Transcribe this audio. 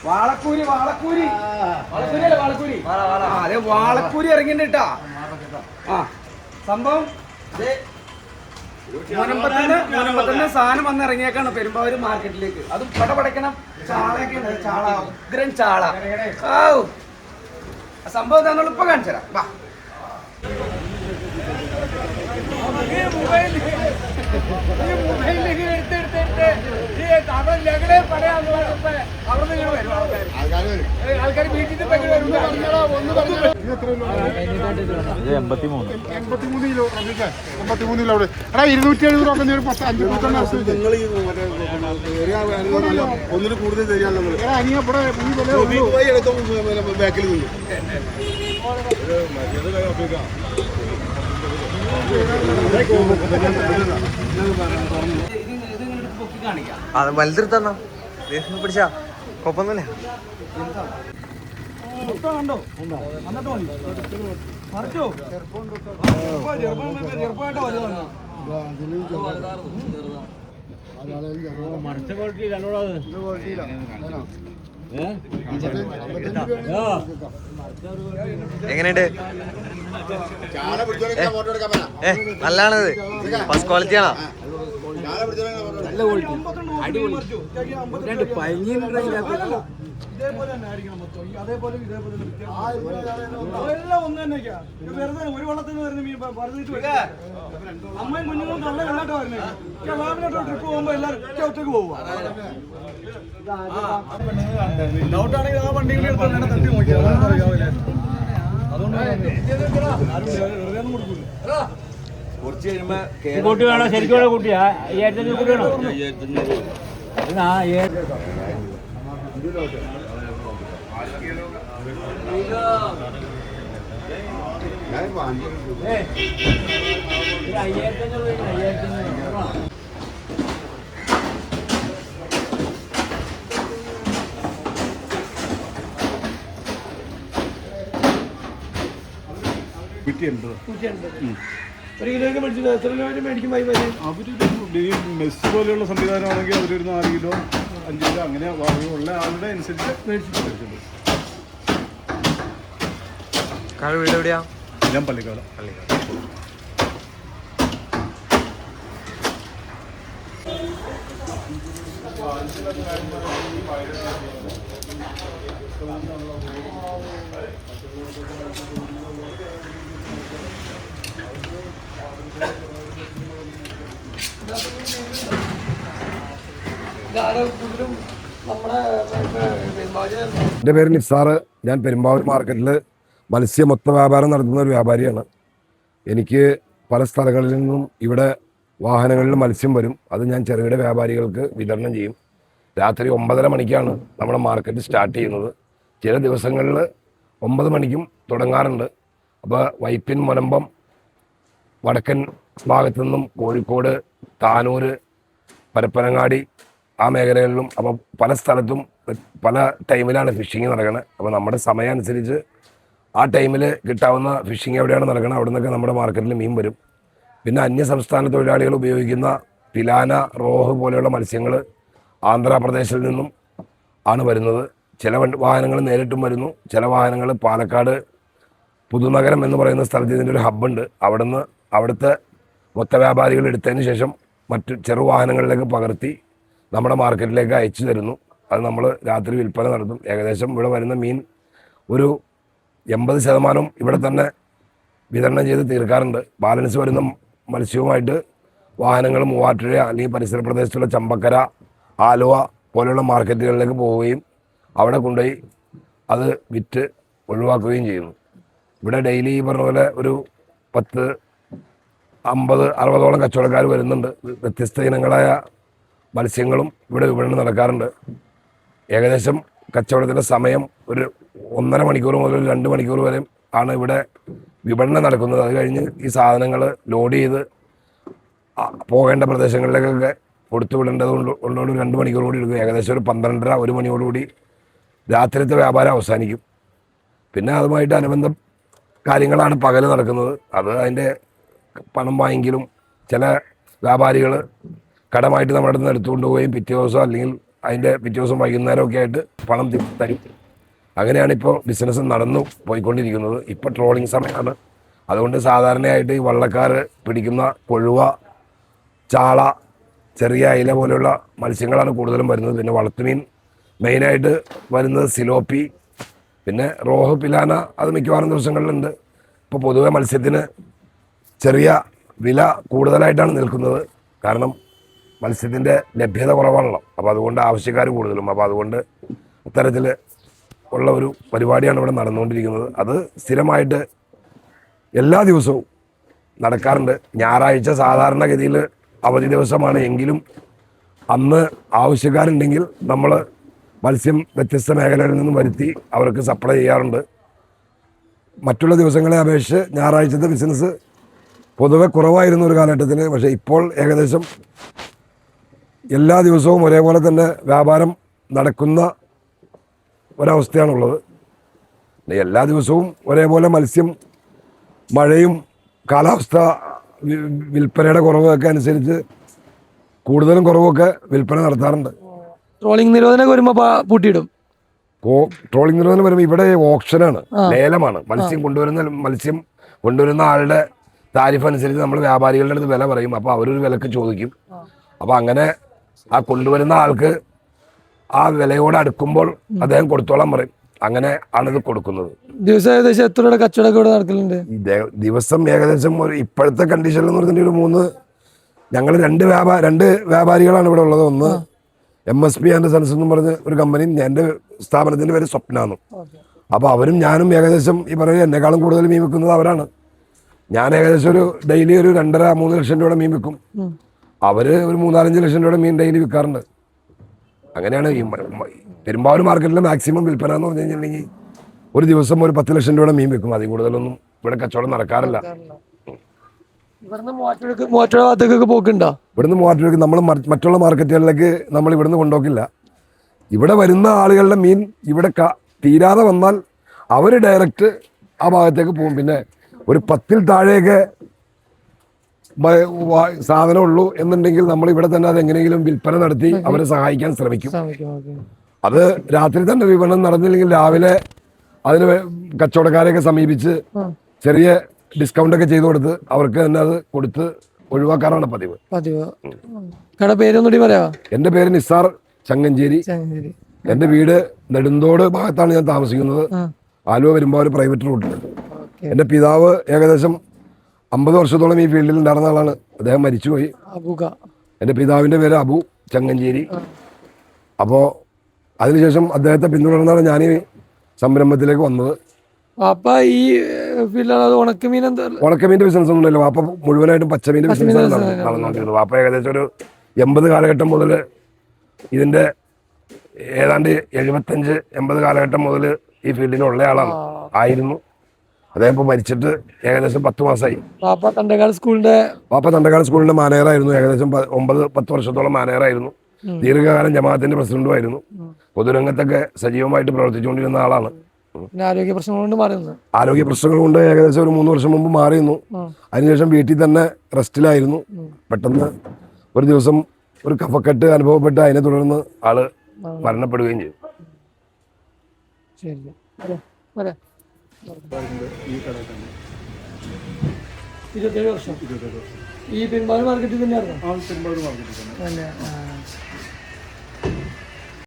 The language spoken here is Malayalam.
വാളക്കൂരി വാളക്കൂരി വാളക്കൂരി അല്ലേ വാളക്കൂരി അതെ വാളക്കൂരി ഇറങ്ങിട്ടാ ആ സംഭവം മുനമ്പത്തന്നെ സാധനം വന്ന് ഇറങ്ങിയേക്കാണ് പെരുമ്പാവൂർ മാർക്കറ്റിലേക്ക്. അതും പടപടക്കണം ചാളയൊക്കെ ഉണ്ട്. ചാള ഉഗ്രൻ ചാള. സംഭവം എന്താണെന്നുള്ള ഇപ്പൊ കാണിച്ചു തരാം. വാ ആൾക്കാർ വീട്ടിൽ ഇത് 83 കിലോ 83 കിലോ അവിടെ എടാ 270 രൂപ ഒരു 5 ഒന്നിന് കൂടുതൽ തരികയാണല്ലോ ബാക്കിൽ നിന്ന് അത് വലുതെടുത്തണ്ണ പിടിച്ചാ കൊപ്പൊന്നുമില്ല. കണ്ടോ എങ്ങനെയുണ്ട്? നല്ലതാണത്. ഫസ്റ്റ് ക്വാളിറ്റി ആണോ? നല്ല ക്വാളിറ്റി അടിപൊളി. ഇതേപോലെ തന്നെ ആയിരിക്കണം മൊത്തം. അതേപോലെ എല്ലാം ഒന്ന് തന്നെയൊക്കെയാ. വെറുതെ ഒരു വള്ളത്തിൽ നിന്ന് വരുന്ന മീൻ പറഞ്ഞിട്ട് അമ്മയും കുഞ്ഞുങ്ങളും നല്ല വെള്ളായിട്ട് വരുന്നത്. ഫാമിലിയായിട്ട് ട്രിപ്പ് പോകുമ്പോ എല്ലാവരും ഒറ്റയ്ക്ക് പോവുക. ഡൗട്ടാണെങ്കിൽ ആ വണ്ടികളെ എടുത്ത് തട്ടി നോക്കിയാൽ അതുകൊണ്ട് കുറച്ച് കഴിയുമ്പോ കൂട്ടി വേണോ? ശരിക്കും കൂട്ടിയാ 5500 കൂട്ടി വേണോ? ഒരു കിലോയ്ക്ക് മേടിച്ചിട്ട് എത്ര കിലോ മേടിക്കും? അവര് മെസ് പോലെയുള്ള സംവിധാനമാണെങ്കിൽ അവരൊരു 4 കിലോ 5 കിലോ അങ്ങനെ ഉള്ള ആളുടെ അനുസരിച്ച് മേടിച്ചിട്ടുണ്ട്. വീട് എവിടെയാ? ഞാൻ പള്ളിക്കാട്. എൻ്റെ പേര് നിസാറ്. ഞാൻ പെരുമ്പാവൂർ മാർക്കറ്റിൽ മത്സ്യ മൊത്ത വ്യാപാരം നടത്തുന്ന ഒരു വ്യാപാരിയാണ്. എനിക്ക് പല സ്ഥലങ്ങളിൽ നിന്നും ഇവിടെ വാഹനങ്ങളിൽ മത്സ്യം വരും. അത് ഞാൻ ചെറുകിട വ്യാപാരികൾക്ക് വിതരണം ചെയ്യും. രാത്രി 9:30 മണിക്കാണ് നമ്മുടെ മാർക്കറ്റ് സ്റ്റാർട്ട് ചെയ്യുന്നത്. ചില ദിവസങ്ങളിൽ 9 മണിക്കും തുടങ്ങാറുണ്ട്. അപ്പോൾ വൈപ്പിൻ, മുനമ്പം, വടക്കൻ ഭാഗത്തു നിന്നും കോഴിക്കോട്, താനൂർ, പരപ്പനങ്ങാടി ആ മേഖലകളിലും അപ്പോൾ പല സ്ഥലത്തും പല ടൈമിലാണ് ഫിഷിങ് നടക്കുന്നത്. അപ്പോൾ നമ്മുടെ സമയം അനുസരിച്ച് ആ ടൈമിൽ കിട്ടാവുന്ന ഫിഷിങ് എവിടെയാണ് നടക്കുന്നത് അവിടെ നിന്നൊക്കെ നമ്മുടെ മാർക്കറ്റിൽ മീൻ വരും. പിന്നെ അന്യ സംസ്ഥാന തൊഴിലാളികൾ ഉപയോഗിക്കുന്ന പിലാന, റോഹ് പോലെയുള്ള മത്സ്യങ്ങൾ ആന്ധ്രാപ്രദേശിൽ നിന്നും ആണ് വരുന്നത്. ചില വാഹനങ്ങൾ നേരിട്ടും വരുന്നു. ചില വാഹനങ്ങൾ പാലക്കാട് പുതുനഗരം എന്ന് പറയുന്ന സ്ഥലത്ത് ഇതിൻ്റെ ഒരു ഹബ്ബുണ്ട്. അവിടുത്തെ മൊത്ത വ്യാപാരികൾ എടുത്തതിന് ശേഷം മറ്റു ചെറുവാഹനങ്ങളിലേക്ക് പകർത്തി നമ്മുടെ മാർക്കറ്റിലേക്ക് അയച്ചു തരുന്നു. അത് നമ്മൾ രാത്രി വിൽപ്പന നടത്തും. ഏകദേശം ഇവിടെ വരുന്ന മീൻ ഒരു 80% ഇവിടെ തന്നെ വിതരണം ചെയ്ത് തീർക്കാറുണ്ട്. ബാലൻസ് വരുന്ന മത്സ്യവുമായിട്ട് വാഹനങ്ങൾ മൂവാറ്റുപുഴ അല്ലെങ്കിൽ പരിസര പ്രദേശത്തുള്ള ചമ്പക്കര, ആലുവ പോലെയുള്ള മാർക്കറ്റുകളിലേക്ക് പോവുകയും അവിടെ കൊണ്ടുപോയി അത് വിറ്റ് ഒഴിവാക്കുകയും ചെയ്യുന്നു. ഇവിടെ ഡെയിലി ഈ പറഞ്ഞ പോലെ ഒരു 10, 50, 60ഓളം കച്ചവടക്കാർ വരുന്നുണ്ട്. വ്യത്യസ്ത ഇനങ്ങളായ മത്സ്യങ്ങളും ഇവിടെ വിപണനം നടക്കാറുണ്ട്. ഏകദേശം കച്ചവടത്തിൻ്റെ സമയം ഒരു 1.5 മണിക്കൂർ മുതൽ 2 മണിക്കൂർ വരെ ആണ് ഇവിടെ വിപണനം നടക്കുന്നത്. അത് കഴിഞ്ഞ് ഈ സാധനങ്ങൾ ലോഡ് ചെയ്ത് പോകേണ്ട പ്രദേശങ്ങളിലേക്കൊക്കെ കൊടുത്തു വിടേണ്ടത് കൊണ്ടോട് 2 മണിക്കൂർ കൂടി എടുക്കും. ഏകദേശം ഒരു 12:30, 1 മണിയോടുകൂടി രാത്രിത്തെ വ്യാപാരം അവസാനിക്കും. പിന്നെ അതുമായിട്ട് അനുബന്ധ കാര്യങ്ങളാണ് പകൽ നടക്കുന്നത്. അത് അതിൻ്റെ പണം വാങ്ങിക്കലും ചില വ്യാപാരികൾ കടമായിട്ട് നമ്മുടെ അടുത്ത് നിന്ന് എടുത്തുകൊണ്ട് പോവുകയും പിറ്റേ ദിവസം അല്ലെങ്കിൽ അതിൻ്റെ പിറ്റേ ദിവസം വൈകുന്നേരമൊക്കെ ആയിട്ട് പണം തിരിച്ച് തരും. അങ്ങനെയാണ് ഇപ്പോൾ ബിസിനസ് നടന്നു പോയിക്കൊണ്ടിരിക്കുന്നത്. ഇപ്പോൾ ട്രോളിങ് സമയമാണ്. അതുകൊണ്ട് സാധാരണയായിട്ട് ഈ വള്ളക്കാർ പിടിക്കുന്ന കൊഴുവ, ചാള, ചെറിയ അയില പോലെയുള്ള മത്സ്യങ്ങളാണ് കൂടുതലും വരുന്നത്. പിന്നെ വളർത്തുമീൻ മെയിനായിട്ട് വരുന്നത് സിലോപ്പി, പിന്നെ റോഹ്, പിലാന, അത് മിക്കവാറും ദിവസങ്ങളിലുണ്ട്. ഇപ്പോൾ പൊതുവെ മത്സ്യത്തിന് ചെറിയ വില കൂടുതലായിട്ടാണ് നിൽക്കുന്നത്. കാരണം മത്സ്യത്തിൻ്റെ ലഭ്യത കുറവാണല്ലോ. അപ്പോൾ അതുകൊണ്ട് ആവശ്യക്കാർ കൂടുതലും. അപ്പോൾ അതുകൊണ്ട് ഇത്തരത്തിൽ ഉള്ള ഒരു പരിപാടിയാണ് ഇവിടെ നടന്നുകൊണ്ടിരിക്കുന്നത്. അത് സ്ഥിരമായിട്ട് എല്ലാ ദിവസവും നടക്കാറുണ്ട്. ഞായറാഴ്ച സാധാരണഗതിയിൽ അവധി ദിവസമാണ്. എങ്കിലും അന്ന് ആവശ്യക്കാരുണ്ടെങ്കിൽ നമ്മൾ മത്സ്യം വ്യത്യസ്ത മേഖലകളിൽ നിന്നും വരുത്തി അവർക്ക് സപ്ലൈ ചെയ്യാറുണ്ട്. മറ്റുള്ള ദിവസങ്ങളെ അപേക്ഷിച്ച് ഞായറാഴ്ചത്തെ ബിസിനസ് പൊതുവെ കുറവായിരുന്നു ഒരു കാലഘട്ടത്തിൽ. പക്ഷേ ഇപ്പോൾ ഏകദേശം എല്ലാ ദിവസവും ഒരേപോലെ തന്നെ വ്യാപാരം നടക്കുന്ന ഒരവസ്ഥയാണുള്ളത്. എല്ലാ ദിവസവും ഒരേപോലെ മത്സ്യം, മഴയും കാലാവസ്ഥ, വിൽപ്പനയുടെ കുറവൊക്കെ അനുസരിച്ച് കൂടുതലും കുറവൊക്കെ വിൽപ്പന നടത്താറുണ്ട്. ട്രോളിംഗ് നിരോധനം വരുമ്പോൾ പൂട്ടിയിടും. ട്രോളിംഗ് നിരോധനം വരുമ്പോൾ ഇവിടെ ഓപ്ഷനാണ്, ലേലമാണ്. മത്സ്യം കൊണ്ടുവരുന്ന ആളുടെ താരിഫ് അനുസരിച്ച് നമ്മൾ വ്യാപാരികളുടെ അടുത്ത് വില പറയും. അപ്പോൾ അവരൊരു വിലക്ക് ചോദിക്കും. അപ്പോൾ അങ്ങനെ ആ കൊണ്ടുവരുന്ന ആൾക്ക് ആ വിലയോട് അടുക്കുമ്പോൾ അദ്ദേഹം കൊടുത്തോളാൻ പറയും. അങ്ങനെ ആണിത് കൊടുക്കുന്നത്. ദിവസം ഏകദേശം എത്ര രൂപയുടെ കച്ചവടമൊക്കെ ഇവിടെ നടക്കലുണ്ട്? ദിവസം ഏകദേശം ഒരു ഇപ്പോഴത്തെ കണ്ടീഷനിൽ എന്ന് പറഞ്ഞിട്ടുണ്ടെങ്കിൽ ഒരു 3, ഞങ്ങൾ രണ്ട് വ്യാപാരികളാണ് ഇവിടെ ഉള്ളത്. ഒന്ന് MSP ആൻഡ് സൺസ് എന്ന് പറഞ്ഞ ഒരു കമ്പനിയും എൻ്റെ സ്ഥാപനത്തിൻ്റെ പേര് സ്വപ്നാന്ന്. അപ്പോൾ അവരും ഞാനും ഏകദേശം ഈ പറയുക എന്നെക്കാളും കൂടുതൽ മീൻ വെക്കുന്നത് അവരാണ്. ഞാൻ ഏകദേശം ഒരു ഡെയിലി ഒരു 2.5-3 ലക്ഷം രൂപയുടെ മീൻ വിൽക്കും. അവർ ഒരു 3-4-5 ലക്ഷം രൂപയുടെ മീൻ ഡെയിലി വിൽക്കാറുണ്ട്. അങ്ങനെയാണ് ഈ പെരുമ്പാവൂർ മാർക്കറ്റിലെ മാക്സിമം വിൽപ്പന എന്ന് പറഞ്ഞു കഴിഞ്ഞിട്ടുണ്ടെങ്കിൽ ഒരു ദിവസം ഒരു 10 ലക്ഷം രൂപയുടെ മീൻ വിൽക്കും. അതിൽ കൂടുതലൊന്നും ഇവിടെ കച്ചവടം നടക്കാറില്ല. ഇവിടുന്ന് ഭാഗത്തേക്കൊക്കെ പോക്കുണ്ടോ? ഇവിടുന്ന് മൂവാറ്റുപുഴയ്ക്ക് നമ്മൾ മറ്റുള്ള മാർക്കറ്റുകളിലേക്ക് നമ്മൾ ഇവിടുന്ന് കൊണ്ടുപോക്കില്ല. ഇവിടെ വരുന്ന ആളുകളുടെ മീൻ ഇവിടെ തീരാതെ വന്നാൽ അവർ ഡയറക്റ്റ് ആ ഭാഗത്തേക്ക് പോകും. പിന്നെ ഒരു 10-ൽ താഴെയൊക്കെ സാധനം ഉള്ളൂ എന്നുണ്ടെങ്കിൽ നമ്മൾ ഇവിടെ തന്നെ അത് എങ്ങനെയെങ്കിലും വിൽപ്പന നടത്തി അവരെ സഹായിക്കാൻ ശ്രമിക്കും. അത് രാത്രി തന്നെ വിപണനം നടന്നില്ലെങ്കിൽ രാവിലെ അതിന് കച്ചവടക്കാരെയൊക്കെ സമീപിച്ച് ചെറിയ ഡിസ്കൗണ്ട് ഒക്കെ ചെയ്ത് കൊടുത്ത് അവർക്ക് തന്നെ അത് കൊടുത്ത് ഒഴിവാക്കാറാണ് പതിവ്. പേരൊന്നുകൂടി പറയാ. എൻ്റെ പേര് നിസാർ ചങ്ങഞ്ചേരി. എൻ്റെ വീട് നെടുന്തോട് ഭാഗത്താണ് ഞാൻ താമസിക്കുന്നത്. ആലുവ വരുമ്പോൾ ഒരു പ്രൈവറ്റ് റൂട്ടിൽ. എൻ്റെ പിതാവ് ഏകദേശം 50 വർഷത്തോളം ഈ ഫീൽഡിൽ ഉണ്ടായിരുന്ന ആളാണ്. അദ്ദേഹം മരിച്ചുപോയി. എൻ്റെ പിതാവിൻ്റെ പേര് അബു ചങ്ങഞ്ചേരി. അപ്പോൾ അതിനുശേഷം അദ്ദേഹത്തെ പിന്തുടർന്നാണ് ഞാൻ ഈ സംരംഭത്തിലേക്ക് വന്നത്. ഈ ഉണക്കമീൻ്റെ ബിസിനസ് ഒന്നുമില്ല. വാപ്പ മുഴുവനായിട്ടും പച്ചമീൻ്റെ ബിസിനസ്സാണ് നടന്നുകൊണ്ടിരുന്നത്. വാപ്പ ഏകദേശം ഒരു 80 കാലഘട്ടം മുതൽ ഇതിൻ്റെ ഏതാണ്ട് 75-80 കാലഘട്ടം മുതൽ ഈ ഫീൽഡിനുള്ള ആയിരുന്നു. അദ്ദേഹം ഇപ്പോൾ മരിച്ചിട്ട് ഏകദേശം 10 മാസമായി. വാപ്പ തണ്ടേക്കാട് സ്കൂളിന്റെ മാനേജറായിരുന്നു. ഏകദേശം 9-10 വർഷത്തോളം മാനേജറായിരുന്നു. ദീർഘകാലം ജമാഅത്തിന്റെ പ്രസിഡന്റുമായിരുന്നു. പൊതുരംഗത്തൊക്കെ സജീവമായിട്ട് പ്രവർത്തിച്ചുകൊണ്ടിരുന്ന ആളാണ്. ആരോഗ്യ പ്രശ്നങ്ങൾ കൊണ്ട് ഏകദേശം ഒരു 3 വർഷം മുമ്പ് മാറിയിരുന്നു. അതിനുശേഷം വീട്ടിൽ തന്നെ റെസ്റ്റിലായിരുന്നു. പെട്ടെന്ന് ഒരു ദിവസം ഒരു കഫക്കെട്ട് അനുഭവപ്പെട്ട് അതിനെ തുടർന്ന് ആള് മരണപ്പെടുകയും ചെയ്തു. ഈ കടയിൽ തന്നെ 27 വർഷം ഈ പെരുമ്പാവൂർ മാർക്കറ്റിൽ തന്നെയായിരുന്നു. പെരുമ്പാവൂർ മാർക്കറ്റിൽ തന്നെ.